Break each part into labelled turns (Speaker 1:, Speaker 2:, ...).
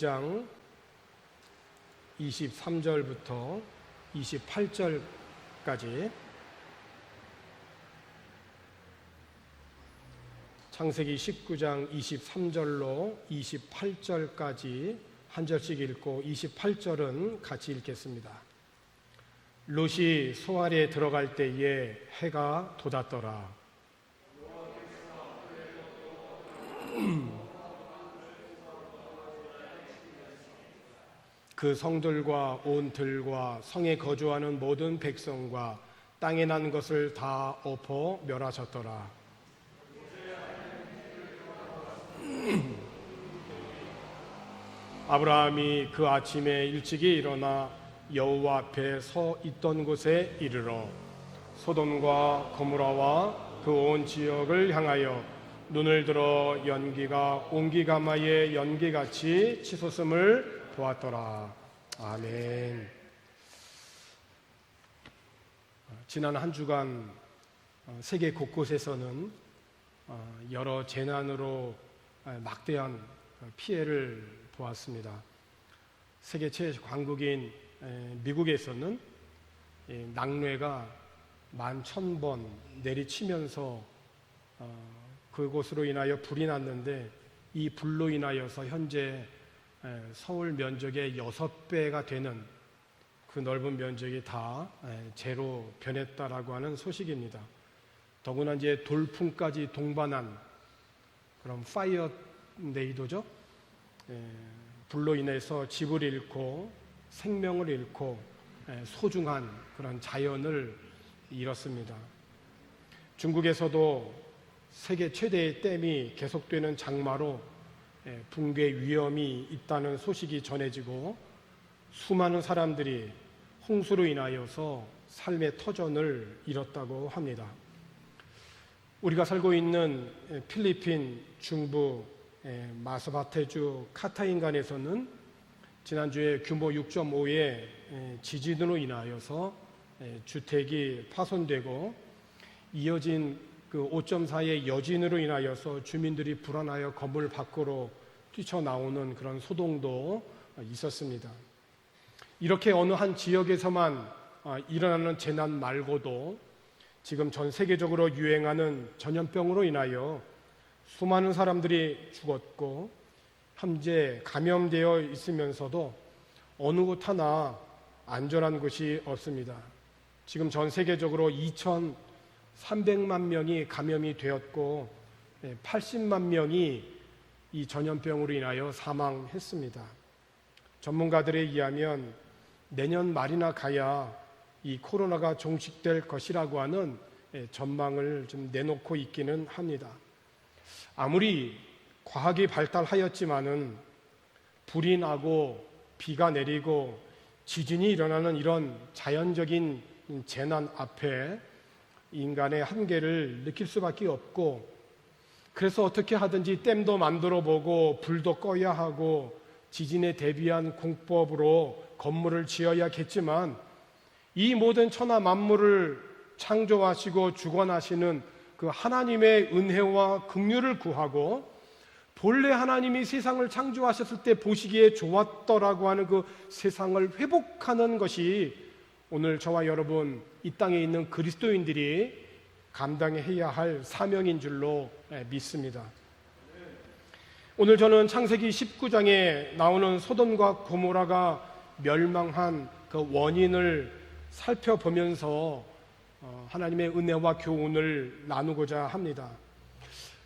Speaker 1: 장 23절부터 28절까지 창세기 19장 23절로 28절까지 한 절씩 읽고 28절은 같이 읽겠습니다. 롯이 소알에 들어갈 때에 해가 돋았더라. 그 성들과 온 들과 성에 거주하는 모든 백성과 땅에 난 것을 다 엎어 멸하셨더라. 아브라함이 그 아침에 일찍이 일어나 여호와 앞에 서 있던 곳에 이르러 소돔과 고모라와 그 온 지역을 향하여 눈을 들어 연기가 옹기가마의 연기같이 치솟음을 보았더라. 아멘. 지난 한 주간 세계 곳곳에서는 여러 재난으로 막대한 피해를 보았습니다. 세계 최강국인 미국에서는 낙뢰가 11,000번 내리치면서 그곳으로 인하여 불이 났는데 이 불로 인하여서 현재 서울 면적의 6배가 되는 그 넓은 면적이 다 재로 변했다라고 하는 소식입니다. 더구나 이제 돌풍까지 동반한 그런 파이어 네이도죠. 불로 인해서 집을 잃고 생명을 잃고 소중한 그런 자연을 잃었습니다. 중국에서도 세계 최대의 댐이 계속되는 장마로 붕괴 위험이 있다는 소식이 전해지고 수많은 사람들이 홍수로 인하여서 삶의 터전을 잃었다고 합니다. 우리가 살고 있는 필리핀 중부 마사바테주 카타인간에서는 지난주에 규모 6.5의 지진으로 인하여서 주택이 파손되고 이어진 그 5.4의 여진으로 인하여서 주민들이 불안하여 건물 밖으로 뛰쳐나오는 그런 소동도 있었습니다. 이렇게 어느 한 지역에서만 일어나는 재난 말고도 지금 전 세계적으로 유행하는 전염병으로 인하여 수많은 사람들이 죽었고 현재 감염되어 있으면서도 어느 곳 하나 안전한 곳이 없습니다. 지금 전 세계적으로 2,300만 명이 감염이 되었고 80만 명이 이 전염병으로 인하여 사망했습니다. 전문가들에 의하면 내년 말이나 가야 이 코로나가 종식될 것이라고 하는 전망을 좀 내놓고 있기는 합니다. 아무리 과학이 발달하였지만은 불이 나고 비가 내리고 지진이 일어나는 이런 자연적인 재난 앞에 인간의 한계를 느낄 수밖에 없고, 그래서 어떻게 하든지 댐도 만들어 보고 불도 꺼야 하고 지진에 대비한 공법으로 건물을 지어야겠지만 이 모든 천하 만물을 창조하시고 주관하시는 그 하나님의 은혜와 긍휼을 구하고 본래 하나님이 세상을 창조하셨을 때 보시기에 좋았더라고 하는 그 세상을 회복하는 것이 오늘 저와 여러분 이 땅에 있는 그리스도인들이 감당해야 할 사명인 줄로 믿습니다. 오늘 저는 창세기 19장에 나오는 소돔과 고모라가 멸망한 그 원인을 살펴보면서 하나님의 은혜와 교훈을 나누고자 합니다.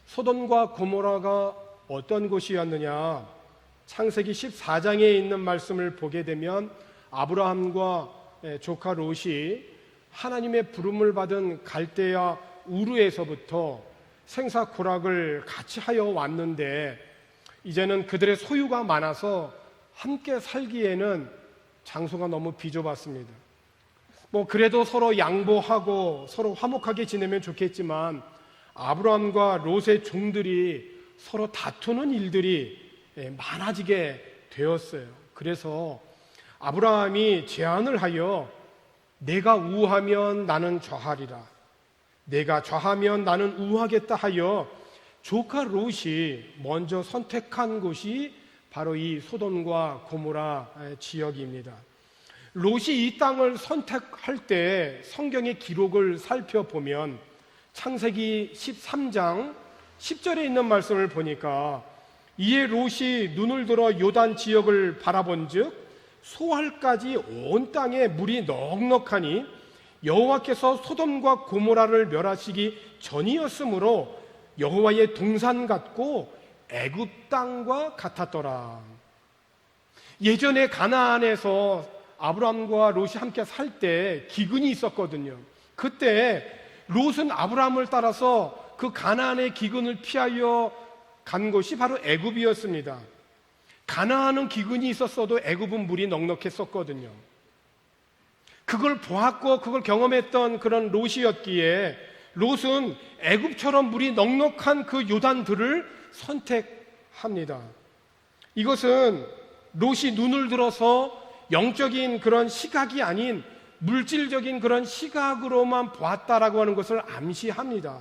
Speaker 1: 소돔과 고모라가 어떤 곳이었느냐? 창세기 14장에 있는 말씀을 보게 되면 아브라함과 조카 롯이 하나님의 부름을 받은 갈대아 우르에서부터 생사고락을 같이 하여 왔는데 이제는 그들의 소유가 많아서 함께 살기에는 장소가 너무 비좁았습니다. 그래도 서로 양보하고 서로 화목하게 지내면 좋겠지만 아브라함과 롯의 종들이 서로 다투는 일들이 많아지게 되었어요. 그래서 아브라함이 제안을 하여 내가 우하면 나는 좌하리라, 내가 좌하면 나는 우하겠다 하여 조카 롯이 먼저 선택한 곳이 바로 이 소돔과 고모라 지역입니다. 롯이 이 땅을 선택할 때 성경의 기록을 살펴보면 창세기 13장 10절에 있는 말씀을 보니까 이에 롯이 눈을 들어 요단 지역을 바라본즉 소할까지 온 땅에 물이 넉넉하니 여호와께서 소돔과 고모라를 멸하시기 전이었으므로 여호와의 동산 같고 애굽 땅과 같았더라. 예전에 가나안에서 아브라함과 롯이 함께 살 때 기근이 있었거든요. 그때 롯은 아브라함을 따라서 그 가나안의 기근을 피하여 간 곳이 바로 애굽이었습니다. 가나안은 기근이 있었어도 애굽은 물이 넉넉했었거든요. 그걸 보았고 그걸 경험했던 그런 롯이었기에 롯은 애굽처럼 물이 넉넉한 그 요단들을 선택합니다. 이것은 롯이 눈을 들어서 영적인 그런 시각이 아닌 물질적인 그런 시각으로만 보았다라고 하는 것을 암시합니다.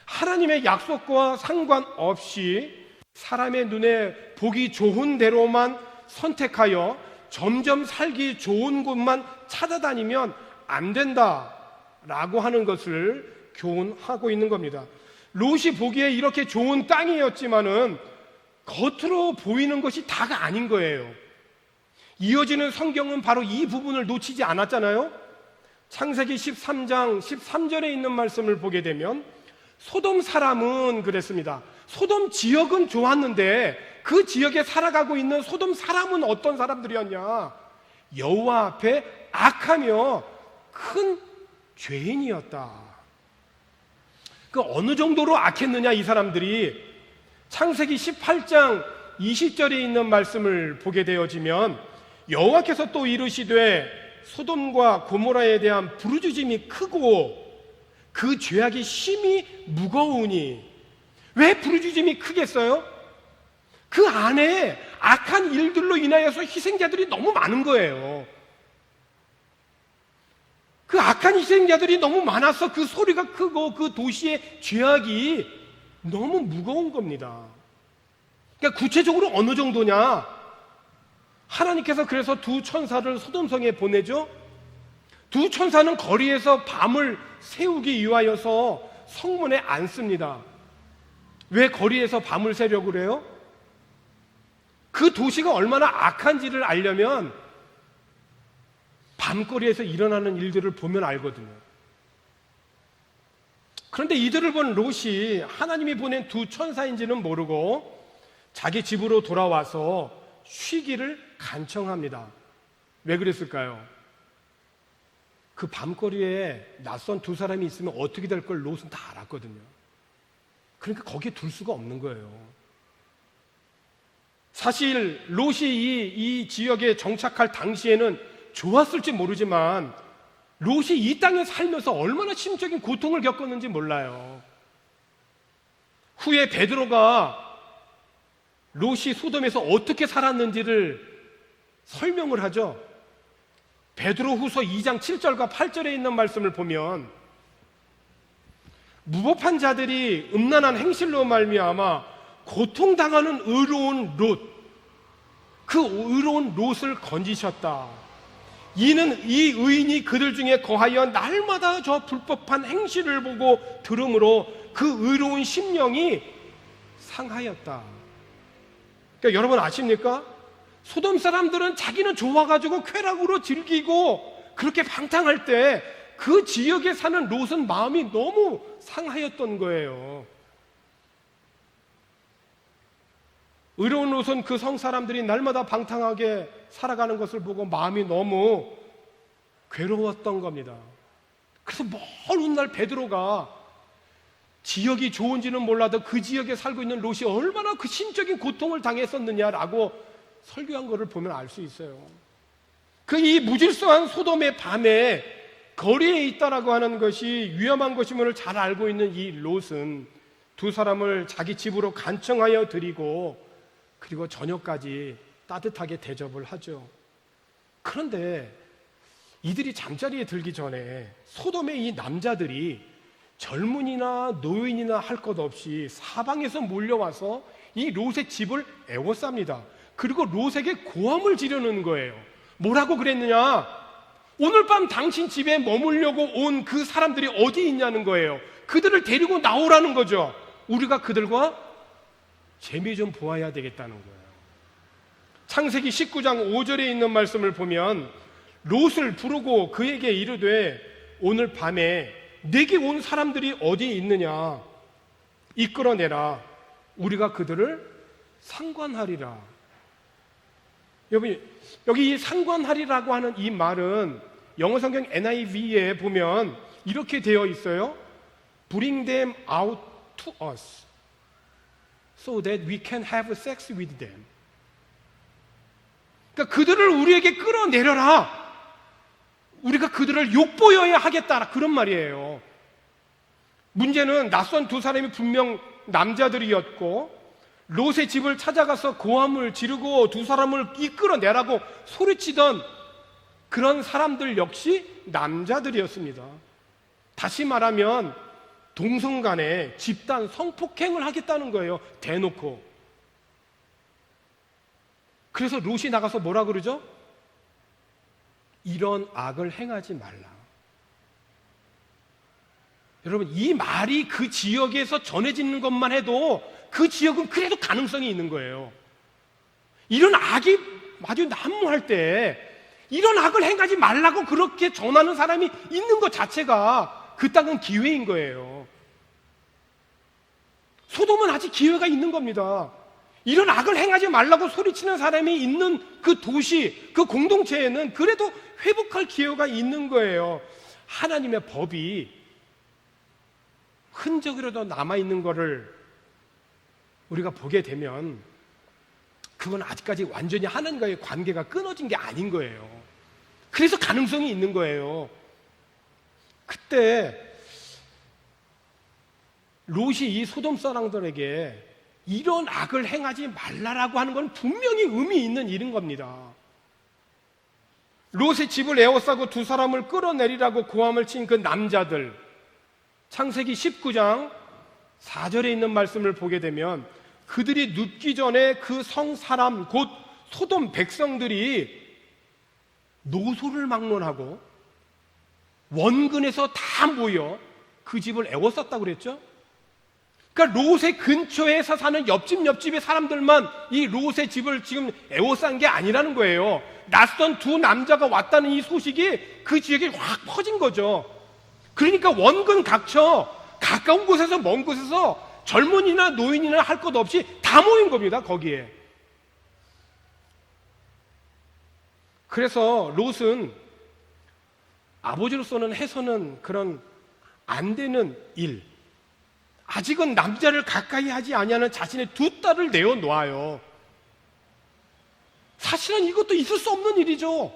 Speaker 1: 하나님의 약속과 상관없이 사람의 눈에 보기 좋은 대로만 선택하여 점점 살기 좋은 곳만 찾아다니면 안 된다라고 하는 것을 교훈하고 있는 겁니다. 롯이 보기에 이렇게 좋은 땅이었지만은 겉으로 보이는 것이 다가 아닌 거예요. 이어지는 성경은 바로 이 부분을 놓치지 않았잖아요. 창세기 13장 13절에 있는 말씀을 보게 되면 소돔 사람은 그랬습니다. 소돔 지역은 좋았는데 그 지역에 살아가고 있는 소돔 사람은 어떤 사람들이었냐? 여호와 앞에 악하며 큰 죄인이었다. 그 어느 정도로 악했느냐 이 사람들이 창세기 18장 20절에 있는 말씀을 보게 되어지면 여호와께서 또 이르시되 소돔과 고모라에 대한 부르짖음이 크고 그 죄악이 심히 무거우니. 왜 부르짖음이 크겠어요? 그 안에 악한 일들로 인하여서 희생자들이 너무 많은 거예요. 그 악한 희생자들이 너무 많아서 그 소리가 크고 그 도시의 죄악이 너무 무거운 겁니다. 그러니까 구체적으로 어느 정도냐? 하나님께서 그래서 두 천사를 소돔성에 보내죠. 두 천사는 거리에서 밤을 새우기 위하여서 성문에 앉습니다. 왜 거리에서 밤을 새려고 그래요? 그 도시가 얼마나 악한지를 알려면 밤거리에서 일어나는 일들을 보면 알거든요. 그런데 이들을 본 롯이 하나님이 보낸 두 천사인지는 모르고 자기 집으로 돌아와서 쉬기를 간청합니다. 왜 그랬을까요? 그 밤거리에 낯선 두 사람이 있으면 어떻게 될 걸 롯은 다 알았거든요. 그러니까 거기에 둘 수가 없는 거예요. 사실 롯이 이 지역에 정착할 당시에는 좋았을지 모르지만 롯이 이 땅에 살면서 얼마나 심적인 고통을 겪었는지 몰라요. 후에 베드로가 롯이 소돔에서 어떻게 살았는지를 설명을 하죠. 베드로 후서 2장 7절과 8절에 있는 말씀을 보면 무법한 자들이 음란한 행실로 말미암아 고통당하는 의로운 롯, 그 의로운 롯을 건지셨다. 이는 이 의인이 그들 중에 거하여 날마다 저 불법한 행실을 보고 들음으로 그 의로운 심령이 상하였다. 그러니까 여러분 아십니까? 소돔 사람들은 자기는 좋아가지고 쾌락으로 즐기고 그렇게 방탕할 때 그 지역에 사는 롯은 마음이 너무 상하였던 거예요. 의로운 롯은 그 성 사람들이 날마다 방탕하게 살아가는 것을 보고 마음이 너무 괴로웠던 겁니다. 그래서 먼 훗날 베드로가 지역이 좋은지는 몰라도 그 지역에 살고 있는 롯이 얼마나 그 심적인 고통을 당했었느냐라고 설교한 것을 보면 알 수 있어요. 그 이 무질서한 소돔의 밤에 거리에 있다라고 하는 것이 위험한 것임을 잘 알고 있는 이 롯은 두 사람을 자기 집으로 간청하여 드리고 그리고 저녁까지 따뜻하게 대접을 하죠. 그런데 이들이 잠자리에 들기 전에 소돔의 이 남자들이 젊은이나 노인이나 할 것 없이 사방에서 몰려와서 이 롯의 집을 에워쌉니다. 그리고 롯에게 고함을 지르는 거예요. 뭐라고 그랬느냐? 오늘 밤 당신 집에 머물려고 온 그 사람들이 어디 있냐는 거예요. 그들을 데리고 나오라는 거죠. 우리가 그들과 재미 좀 보아야 되겠다는 거예요. 창세기 19장 5절에 있는 말씀을 보면 롯을 부르고 그에게 이르되 오늘 밤에 내게 온 사람들이 어디 있느냐 이끌어내라. 우리가 그들을 상관하리라. 여러분, 여기 이 상관하리라고 하는 이 말은 영어 성경 NIV에 보면 이렇게 되어 있어요. Bring them out to us so that we can have sex with them. 그러니까 그들을 우리에게 끌어내려라. 우리가 그들을 욕보여야 하겠다. 그런 말이에요. 문제는 낯선 두 사람이 분명 남자들이었고 롯의 집을 찾아가서 고함을 지르고 두 사람을 이끌어내라고 소리치던 그런 사람들 역시 남자들이었습니다. 다시 말하면 동성 간에 집단 성폭행을 하겠다는 거예요. 대놓고. 그래서 롯이 나가서 뭐라 그러죠? 이런 악을 행하지 말라. 여러분, 이 말이 그 지역에서 전해지는 것만 해도 그 지역은 그래도 가능성이 있는 거예요. 이런 악이 아주 난무할 때 이런 악을 행하지 말라고 그렇게 전하는 사람이 있는 것 자체가 그 땅은 기회인 거예요. 소돔은 아직 기회가 있는 겁니다. 이런 악을 행하지 말라고 소리치는 사람이 있는 그 도시, 그 공동체에는 그래도 회복할 기회가 있는 거예요. 하나님의 법이 흔적이라도 남아있는 거를 우리가 보게 되면 그건 아직까지 완전히 하나님과의 관계가 끊어진 게 아닌 거예요. 그래서 가능성이 있는 거예요. 그때 롯이 이 소돔 사람들에게 이런 악을 행하지 말라라고 하는 건 분명히 의미 있는 일인 겁니다. 롯의 집을 에워싸고 두 사람을 끌어내리라고 고함을 친 그 남자들, 창세기 19장 4절에 있는 말씀을 보게 되면 그들이 눕기 전에 그 성 사람 곧 소돔 백성들이 노소를 막론하고 원근에서 다 모여 그 집을 에워쌌다고 그랬죠. 그러니까 롯의 근처에서 사는 옆집의 사람들만 이 롯의 집을 지금 에워싼 게 아니라는 거예요. 낯선 두 남자가 왔다는 이 소식이 그 지역에 확 퍼진 거죠. 그러니까 원근 각처 가까운 곳에서 먼 곳에서 젊은이나 노인이나 할 것 없이 다 모인 겁니다. 거기에. 그래서 롯은 아버지로서는 해서는 그런 안 되는 일, 아직은 남자를 가까이 하지 아니하는 자신의 두 딸을 내어놓아요. 사실은 이것도 있을 수 없는 일이죠.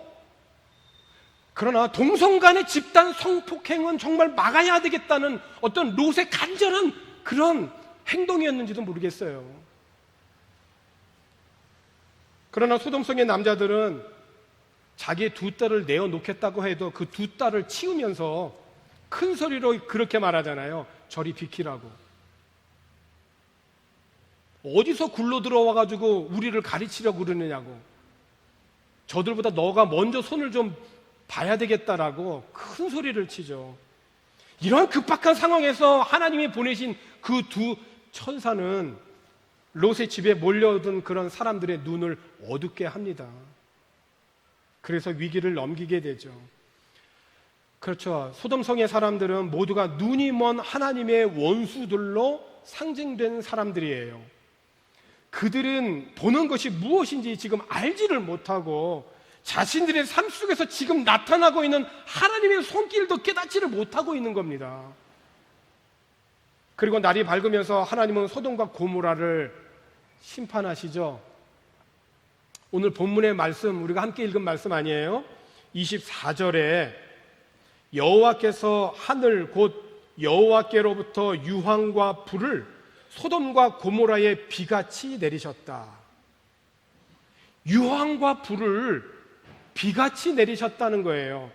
Speaker 1: 그러나 동성 간의 집단 성폭행은 정말 막아야 되겠다는 어떤 롯의 간절한 그런 행동이었는지도 모르겠어요. 그러나 소돔성의 남자들은 자기의 두 딸을 내어놓겠다고 해도 그 두 딸을 치우면서 큰 소리로 그렇게 말하잖아요. 저리 비키라고. 어디서 굴러 들어와가지고 우리를 가르치려고 그러느냐고. 저들보다 너가 먼저 손을 좀 봐야 되겠다라고 큰 소리를 치죠. 이러한 급박한 상황에서 하나님이 보내신 그 두 천사는 롯의 집에 몰려든 그런 사람들의 눈을 어둡게 합니다. 그래서 위기를 넘기게 되죠. 그렇죠. 소돔성의 사람들은 모두가 눈이 먼 하나님의 원수들로 상징된 사람들이에요. 그들은 보는 것이 무엇인지 지금 알지를 못하고 자신들의 삶 속에서 지금 나타나고 있는 하나님의 손길도 깨닫지를 못하고 있는 겁니다. 그리고 날이 밝으면서 하나님은 소돔과 고모라를 심판하시죠. 오늘 본문의 말씀, 우리가 함께 읽은 말씀 아니에요? 24절에 여호와께서 하늘 곧 여호와께로부터 유황과 불을 소돔과 고모라에 비같이 내리셨다. 유황과 불을 비같이 내리셨다는 거예요.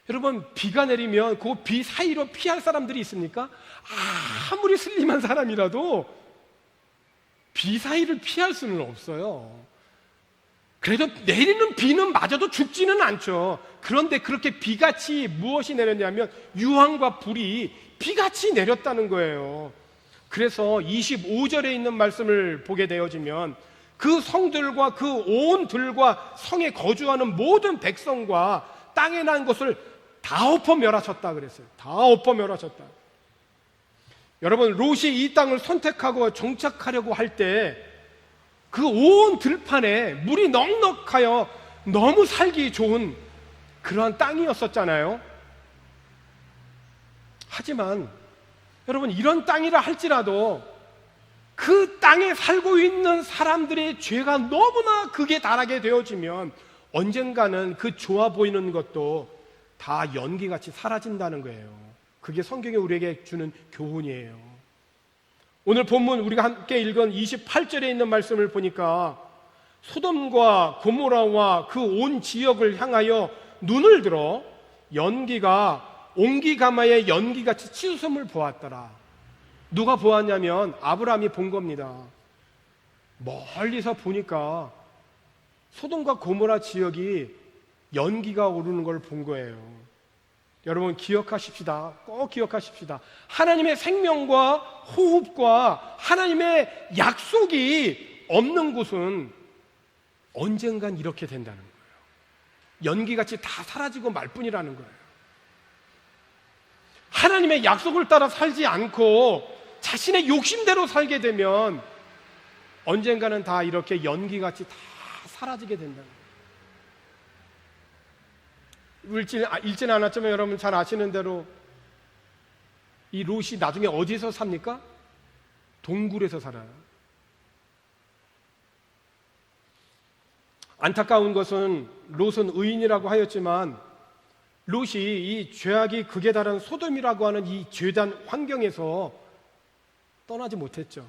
Speaker 1: 여러분, 비가 내리면 그 비 사이로 피할 사람들이 있습니까? 아무리 슬림한 사람이라도 비 사이를 피할 수는 없어요. 그래도 내리는 비는 마저도 죽지는 않죠. 그런데 그렇게 비같이 무엇이 내렸냐면 유황과 불이 비같이 내렸다는 거예요. 그래서 25절에 있는 말씀을 보게 되어지면 그 성들과 그 온 들과 성에 거주하는 모든 백성과 땅에 난 것을 다 엎어 멸하셨다 그랬어요. 다 엎어 멸하셨다. 여러분, 롯이 이 땅을 선택하고 정착하려고 할 때 그 온 들판에 물이 넉넉하여 너무 살기 좋은 그러한 땅이었었잖아요. 하지만 여러분, 이런 땅이라 할지라도 그 땅에 살고 있는 사람들의 죄가 너무나 극에 달하게 되어지면 언젠가는 그 좋아 보이는 것도 다 연기같이 사라진다는 거예요. 그게 성경이 우리에게 주는 교훈이에요. 오늘 본문 우리가 함께 읽은 28절에 있는 말씀을 보니까 소돔과 고모라와 그 온 지역을 향하여 눈을 들어 연기가 옹기가마의 연기같이 치솟음을 보았더라. 누가 보았냐면 아브라함이 본 겁니다. 멀리서 보니까 소돔과 고모라 지역이 연기가 오르는 걸 본 거예요. 여러분, 기억하십시다. 꼭 기억하십시다. 하나님의 생명과 호흡과 하나님의 약속이 없는 곳은 언젠간 이렇게 된다는 거예요. 연기같이 다 사라지고 말 뿐이라는 거예요. 하나님의 약속을 따라 살지 않고 자신의 욕심대로 살게 되면 언젠가는 다 이렇게 연기같이 다 사라지게 된다는 거예요. 읽지는 않았지만 여러분 잘 아시는 대로 이 롯이 나중에 어디서 삽니까? 동굴에서 살아요. 안타까운 것은 롯은 의인이라고 하였지만 롯이 이 죄악이 극에 달한 소돔이라고 하는 이 죄단 환경에서 떠나지 못했죠.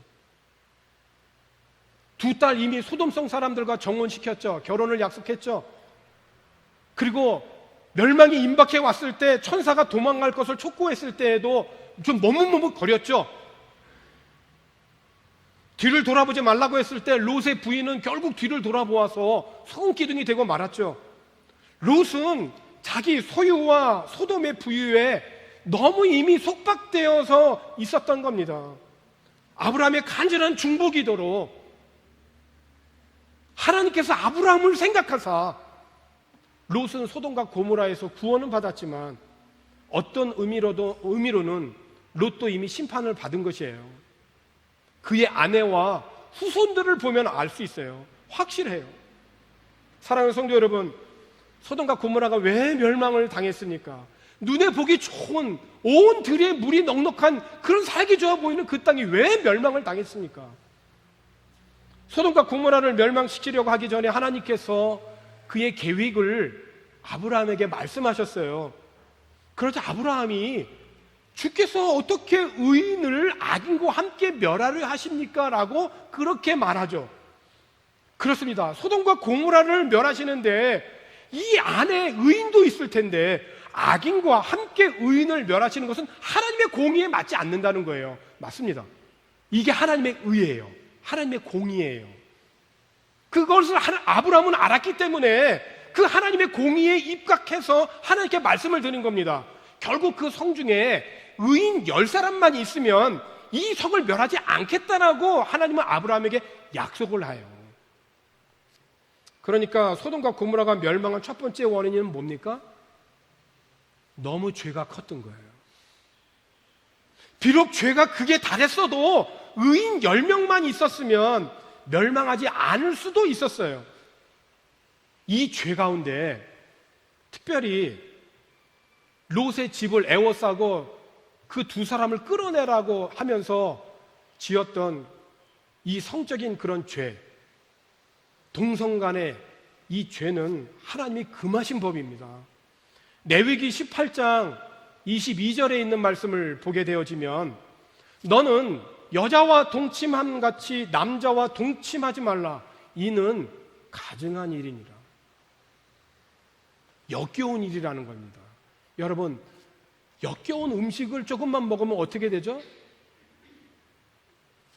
Speaker 1: 2딸 이미 소돔성 사람들과 정혼시켰죠. 결혼을 약속했죠. 그리고 멸망이 임박해 왔을 때 천사가 도망갈 것을 촉구했을 때에도 좀 머뭇머뭇거렸죠. 뒤를 돌아보지 말라고 했을 때 롯의 부인은 결국 뒤를 돌아보아서 소금기둥이 되고 말았죠. 롯은 자기 소유와 소돔의 부유에 너무 이미 속박되어서 있었던 겁니다. 아브라함의 간절한 중보기도로 하나님께서 아브라함을 생각하사 롯은 소돔과 고모라에서 구원은 받았지만 어떤 의미로는 롯도 이미 심판을 받은 것이에요. 그의 아내와 후손들을 보면 알 수 있어요. 확실해요. 사랑하는 성도 여러분, 소돔과 고모라가 왜 멸망을 당했습니까? 눈에 보기 좋은 온 들에 물이 넉넉한 그런 살기 좋아 보이는 그 땅이 왜 멸망을 당했습니까? 소돔과 고모라를 멸망시키려고 하기 전에 하나님께서 그의 계획을 아브라함에게 말씀하셨어요. 그러자 아브라함이 주께서 어떻게 의인을 악인과 함께 멸하려 하십니까? 라고 그렇게 말하죠. 그렇습니다. 소돔과 고모라를 멸하시는데 이 안에 의인도 있을 텐데 악인과 함께 의인을 멸하시는 것은 하나님의 공의에 맞지 않는다는 거예요. 맞습니다. 이게 하나님의 의예요. 하나님의 공의예요. 그것을 아브라함은 알았기 때문에 그 하나님의 공의에 입각해서 하나님께 말씀을 드린 겁니다. 결국 그 성 중에 의인 10사람만 있으면 이 성을 멸하지 않겠다라고 하나님은 아브라함에게 약속을 해요. 그러니까 소돔과 고모라가 멸망한 첫 번째 원인은 뭡니까? 너무 죄가 컸던 거예요. 비록 죄가 극에 달했어도 의인 10명만 있었으면 멸망하지 않을 수도 있었어요. 이 죄 가운데 특별히 롯의 집을 에워싸고 그 2사람을 끌어내라고 하면서 지었던 이 성적인 그런 죄, 동성 간의 이 죄는 하나님이 금하신 법입니다. 레위기 18장 22절에 있는 말씀을 보게 되어지면 너는 여자와 동침함 같이 남자와 동침하지 말라. 이는 가증한 일이니라. 역겨운 일이라는 겁니다. 여러분, 역겨운 음식을 조금만 먹으면 어떻게 되죠?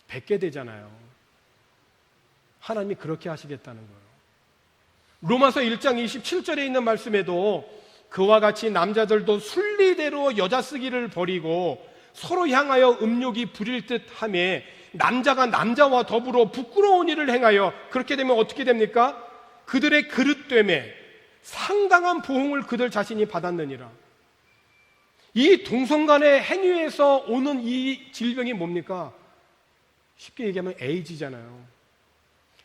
Speaker 1: 뱉게 되잖아요. 하나님이 그렇게 하시겠다는 거예요. 로마서 1장 27절에 있는 말씀에도 그와 같이 남자들도 순리대로 여자 쓰기를 버리고 서로 향하여 음욕이 부릴 듯하며 남자가 남자와 더불어 부끄러운 일을 행하여 그렇게 되면 어떻게 됩니까? 그들의 그릇됨에 상당한 보응을 그들 자신이 받았느니라. 이 동성간의 행위에서 오는 이 질병이 뭡니까? 쉽게 얘기하면 에이즈잖아요.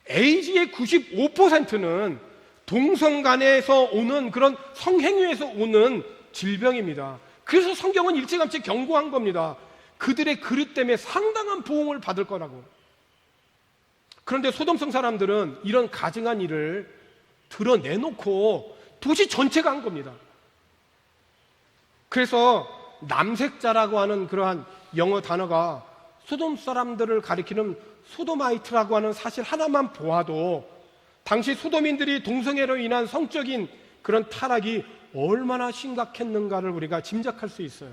Speaker 1: 에이즈의 95%는 동성간에서 오는 그런 성행위에서 오는 질병입니다. 그래서 성경은 일찌감치 경고한 겁니다. 그들의 그릇 때문에 상당한 보응을 받을 거라고. 그런데 소돔성 사람들은 이런 가증한 일을 드러내놓고 도시 전체가 한 겁니다. 그래서 남색자라고 하는 그러한 영어 단어가 소돔 사람들을 가리키는 소도마이트라고 하는 사실 하나만 보아도 당시 소돔인들이 동성애로 인한 성적인 그런 타락이 얼마나 심각했는가를 우리가 짐작할 수 있어요.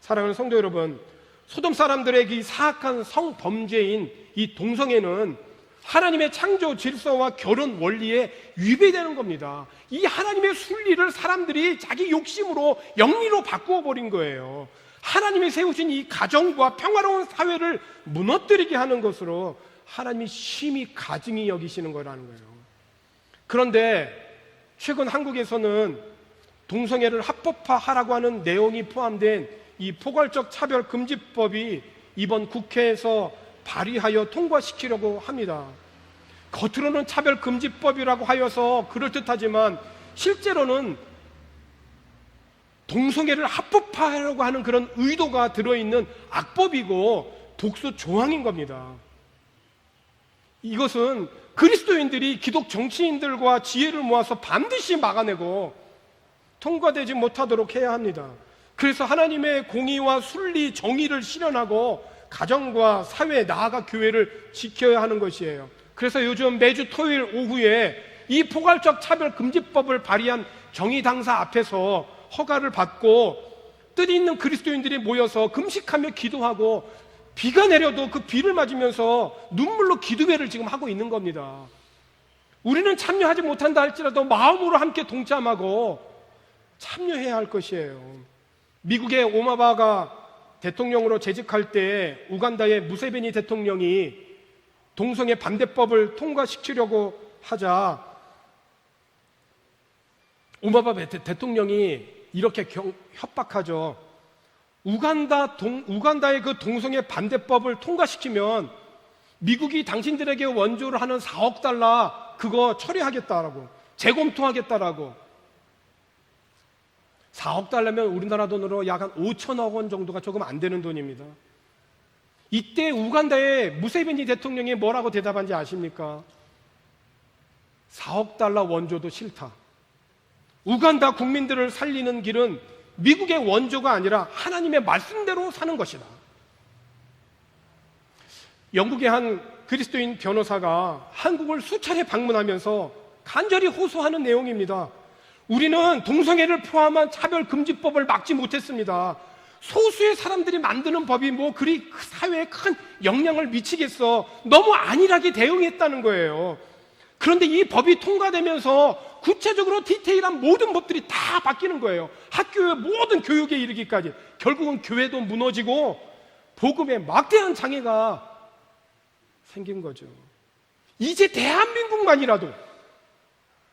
Speaker 1: 사랑하는 성도 여러분, 소돔 사람들의 이 사악한 성범죄인 이 동성애는 하나님의 창조 질서와 결혼 원리에 위배되는 겁니다. 이 하나님의 순리를 사람들이 자기 욕심으로 영리로 바꾸어 버린 거예요. 하나님이 세우신 이 가정과 평화로운 사회를 무너뜨리게 하는 것으로 하나님이 심히 가증히 여기시는 거라는 거예요. 그런데 최근 한국에서는 동성애를 합법화하라고 하는 내용이 포함된 이 포괄적 차별금지법이 이번 국회에서 발의하여 통과시키려고 합니다. 겉으로는 차별금지법이라고 하여서 그럴듯하지만 실제로는 동성애를 합법화하려고 하는 그런 의도가 들어있는 악법이고 독소 조항인 겁니다. 이것은 그리스도인들이 기독 정치인들과 지혜를 모아서 반드시 막아내고 통과되지 못하도록 해야 합니다. 그래서 하나님의 공의와 순리, 정의를 실현하고 가정과 사회, 나아가 교회를 지켜야 하는 것이에요. 그래서 요즘 매주 토요일 오후에 이 포괄적 차별금지법을 발의한 정의당사 앞에서 허가를 받고 뜻 있는 그리스도인들이 모여서 금식하며 기도하고 비가 내려도 그 비를 맞으면서 눈물로 기도회를 지금 하고 있는 겁니다. 우리는 참여하지 못한다 할지라도 마음으로 함께 동참하고 참여해야 할 것이에요. 미국의 오바마가 대통령으로 재직할 때 우간다의 무세베니 대통령이 동성애 반대법을 통과시키려고 하자 오바마 대통령이 이렇게 협박하죠. 우간다의 그 동성애 반대법을 통과시키면 미국이 당신들에게 원조를 하는 4억 달러 그거 처리하겠다라고, 재검토하겠다라고. 4억 달러면 우리나라 돈으로 약 한 5천억 원 정도가 조금 안 되는 돈입니다. 이때 우간다의 무세베니 대통령이 뭐라고 대답한지 아십니까? 4억 달러 원조도 싫다. 우간다 국민들을 살리는 길은 미국의 원조가 아니라 하나님의 말씀대로 사는 것이다. 영국의 한 그리스도인 변호사가 한국을 수차례 방문하면서 간절히 호소하는 내용입니다. 우리는 동성애를 포함한 차별금지법을 막지 못했습니다. 소수의 사람들이 만드는 법이 뭐 그리 사회에 큰 영향을 미치겠어. 너무 안일하게 대응했다는 거예요. 그런데 이 법이 통과되면서 구체적으로 디테일한 모든 법들이 다 바뀌는 거예요. 학교의 모든 교육에 이르기까지. 결국은 교회도 무너지고 복음에 막대한 장애가 생긴 거죠. 이제 대한민국만이라도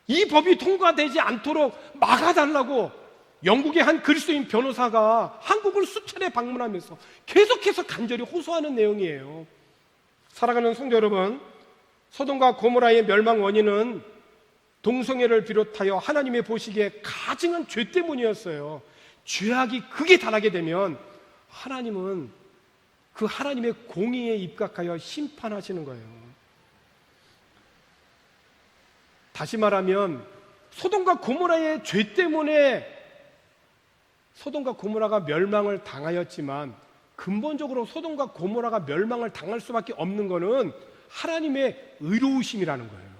Speaker 1: 이 법이 통과되지 않도록 막아달라고 영국의 한 그리스도인 변호사가 한국을 수차례 방문하면서 계속해서 간절히 호소하는 내용이에요. 사랑하는 성도 여러분, 소돔과 고모라의 멸망 원인은 동성애를 비롯하여 하나님의 보시기에 가증한 죄 때문이었어요. 죄악이 극에 달하게 되면 하나님은 그 하나님의 공의에 입각하여 심판하시는 거예요. 다시 말하면 소돔과 고모라의 죄 때문에 소돔과 고모라가 멸망을 당하였지만 근본적으로 소돔과 고모라가 멸망을 당할 수밖에 없는 것은 하나님의 의로우심이라는 거예요.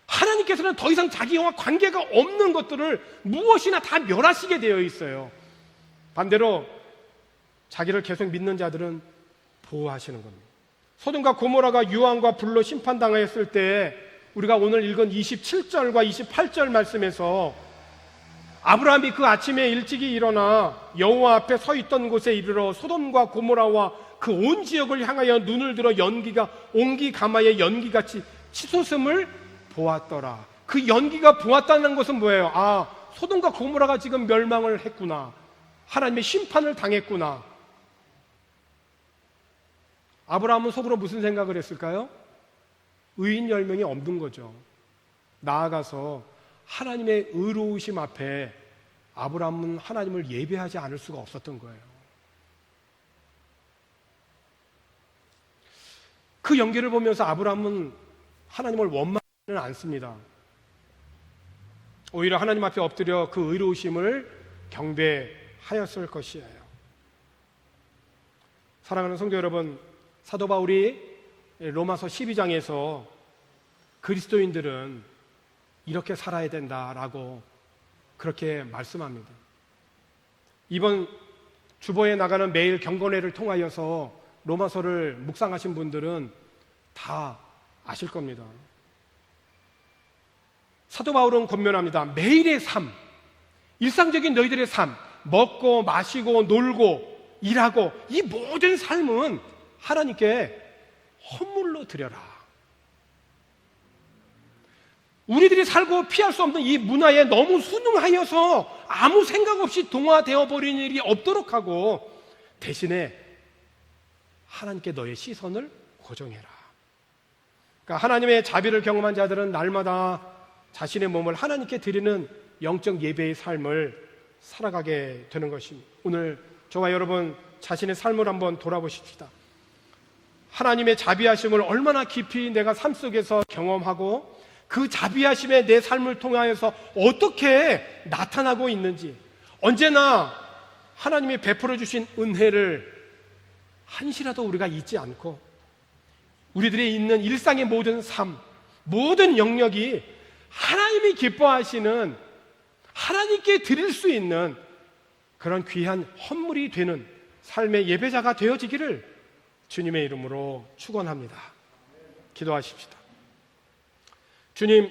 Speaker 1: 하나님께서는 더 이상 자기와 관계가 없는 것들을 무엇이나 다 멸하시게 되어 있어요. 반대로 자기를 계속 믿는 자들은 보호하시는 겁니다. 소돔과 고모라가 유황과 불로 심판당하였을 때 우리가 오늘 읽은 27절과 28절 말씀에서 아브라함이 그 아침에 일찍이 일어나 여호와 앞에 서 있던 곳에 이르러 소돔과 고모라와 그 온 지역을 향하여 눈을 들어 연기가 옹기 가마의 연기같이 치솟음을 보았더라. 그 연기가 보았다는 것은 뭐예요? 아, 소돔과 고모라가 지금 멸망을 했구나. 하나님의 심판을 당했구나. 아브라함은 속으로 무슨 생각을 했을까요? 의인 10명이 없는 거죠. 나아가서 하나님의 의로우심 앞에 아브라함은 하나님을 예배하지 않을 수가 없었던 거예요. 그 연기를 보면서 아브라함은 하나님을 원망하지는 않습니다. 오히려 하나님 앞에 엎드려 그 의로우심을 경배하였을 것이에요. 사랑하는 성도 여러분, 사도 바울이 로마서 12장에서 그리스도인들은 이렇게 살아야 된다라고 그렇게 말씀합니다. 이번 주보에 나가는 매일 경건회를 통하여서 로마서를 묵상하신 분들은 다 아실 겁니다. 사도 바울은 권면합니다. 매일의 삶, 일상적인 너희들의 삶, 먹고 마시고 놀고 일하고 이 모든 삶은 하나님께 헌물로 드려라. 우리들이 살고 피할 수 없는 이 문화에 너무 순응하여서 아무 생각 없이 동화되어 버리는 일이 없도록 하고 대신에 하나님께 너의 시선을 고정해라. 그러니까 하나님의 자비를 경험한 자들은 날마다 자신의 몸을 하나님께 드리는 영적 예배의 삶을 살아가게 되는 것입니다. 오늘 저와 여러분 자신의 삶을 한번 돌아보십시다. 하나님의 자비하심을 얼마나 깊이 내가 삶 속에서 경험하고 그 자비하심에 내 삶을 통하여서 어떻게 나타나고 있는지, 언제나 하나님이 베풀어 주신 은혜를 한시라도 우리가 잊지 않고 우리들이 있는 일상의 모든 삶, 모든 영역이 하나님이 기뻐하시는, 하나님께 드릴 수 있는 그런 귀한 헌물이 되는 삶의 예배자가 되어지기를 주님의 이름으로 축원합니다. 기도하십시다. 주님,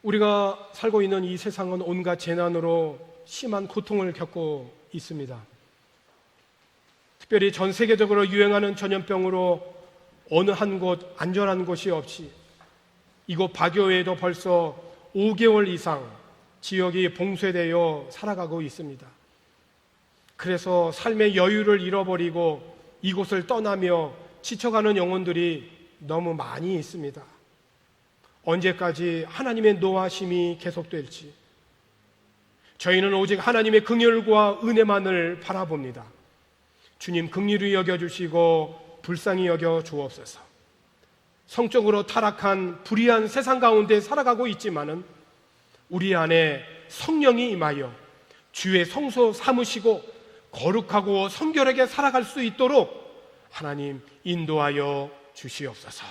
Speaker 1: 우리가 살고 있는 이 세상은 온갖 재난으로 심한 고통을 겪고 있습니다. 특별히 전 세계적으로 유행하는 전염병으로 어느 한 곳 안전한 곳이 없이 이곳 바교에도 벌써 5개월 이상 지역이 봉쇄되어 살아가고 있습니다. 그래서 삶의 여유를 잃어버리고 이곳을 떠나며 지쳐가는 영혼들이 너무 많이 있습니다. 언제까지 하나님의 노하심이 계속될지 저희는 오직 하나님의 긍휼과 은혜만을 바라봅니다. 주님 긍휼히 여겨주시고 불쌍히 여겨 주옵소서. 성적으로 타락한 불의한 세상 가운데 살아가고 있지만은 우리 안에 성령이 임하여 주의 성소 삼으시고 거룩하고 성결하게 살아갈 수 있도록 하나님 인도하여 주시옵소서.